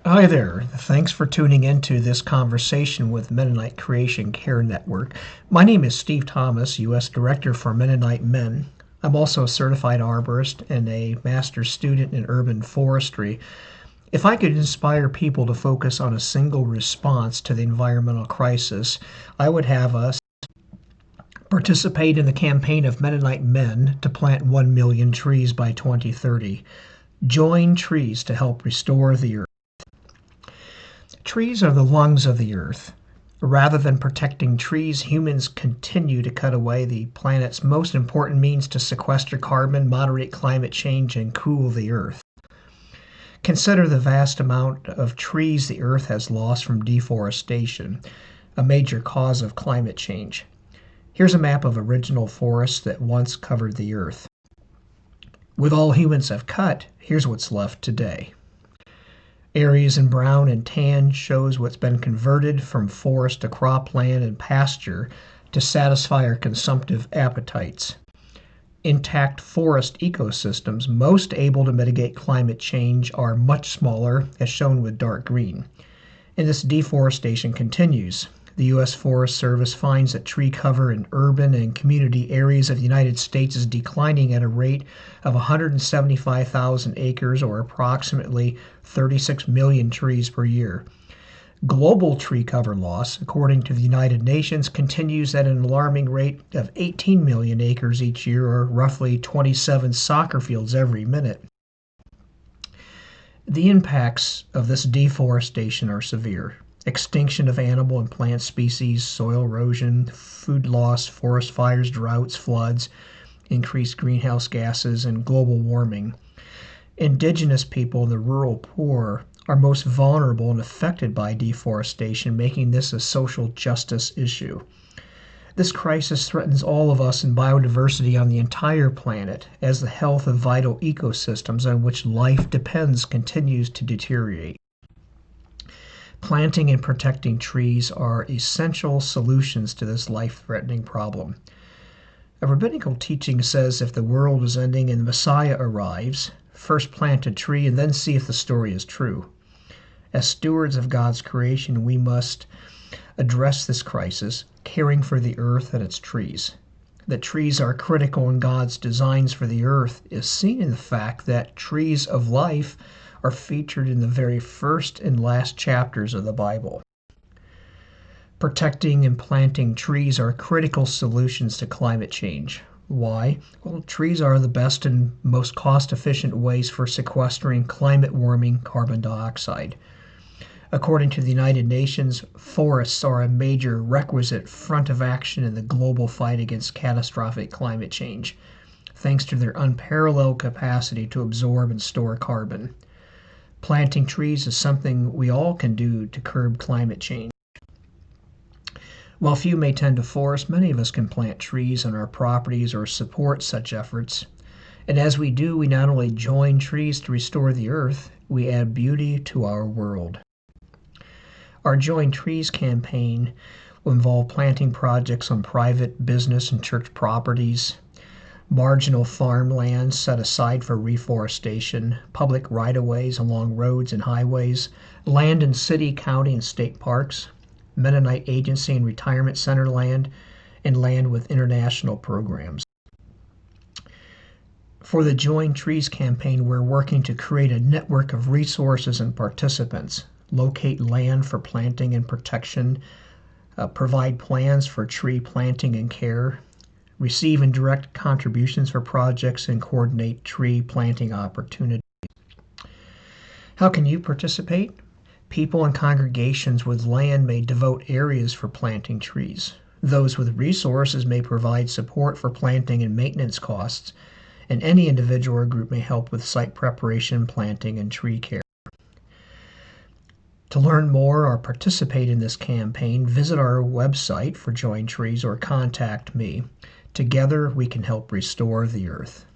Hi there. Thanks for tuning into this conversation with Mennonite Creation Care Network. My name is Steve Thomas, U.S. Director for Mennonite Men. I'm also a certified arborist and a master's student in urban forestry. If I could inspire people to focus on a single response to the environmental crisis, I would have us participate in the campaign of Mennonite Men to plant 1 million trees by 2030. Join trees to help restore the earth. Trees are the lungs of the earth. Rather than protecting trees, humans continue to cut away the planet's most important means to sequester carbon, moderate climate change, and cool the earth. Consider the vast amount of trees the earth has lost from deforestation, a major cause of climate change. Here's a map of original forests that once covered the earth. With all humans have cut, here's what's left today. Areas in brown and tan shows what's been converted from forest to cropland and pasture to satisfy our consumptive appetites. Intact forest ecosystems most able to mitigate climate change are much smaller, as shown with dark green. And this deforestation continues. The U.S. Forest Service finds that tree cover in urban and community areas of the United States is declining at a rate of 175,000 acres, or approximately 36 million trees per year. Global tree cover loss, according to the United Nations, continues at an alarming rate of 18 million acres each year, or roughly 27 soccer fields every minute. The impacts of this deforestation are severe. Extinction of animal and plant species, soil erosion, food loss, forest fires, droughts, floods, increased greenhouse gases, and global warming. Indigenous people and the rural poor are most vulnerable and affected by deforestation, making this a social justice issue. This crisis threatens all of us in biodiversity on the entire planet, as the health of vital ecosystems on which life depends continues to deteriorate. Planting and protecting trees are essential solutions to this life-threatening problem. A rabbinical teaching says if the world is ending and the Messiah arrives, first plant a tree and then see if the story is true. As stewards of God's creation, we must address this crisis, caring for the earth and its trees. That trees are critical in God's designs for the earth is seen in the fact that trees of life are featured in the very first and last chapters of the Bible. Protecting and planting trees are critical solutions to climate change. Why? Well, trees are the best and most cost-efficient ways for sequestering climate-warming carbon dioxide. According to the United Nations, forests are a major requisite front of action in the global fight against catastrophic climate change, thanks to their unparalleled capacity to absorb and store carbon. Planting trees is something we all can do to curb climate change. While few may tend to forest, many of us can plant trees on our properties or support such efforts. And as we do, we not only join trees to restore the earth, we add beauty to our world. Our Join Trees campaign will involve planting projects on private, business, and church properties, marginal farmland set aside for reforestation, public right-of-ways along roads and highways, land in city, county, and state parks, Mennonite agency and retirement center land, and land with international programs. For the Join Trees campaign, we're working to create a network of resources and participants, locate land for planting and protection, provide plans for tree planting and care, receive and direct contributions for projects, and coordinate tree planting opportunities. How can you participate? People and congregations with land may devote areas for planting trees. Those with resources may provide support for planting and maintenance costs, and any individual or group may help with site preparation, planting, and tree care. To learn more or participate in this campaign, visit our website for JoinTrees or contact me. Together, we can help restore the earth.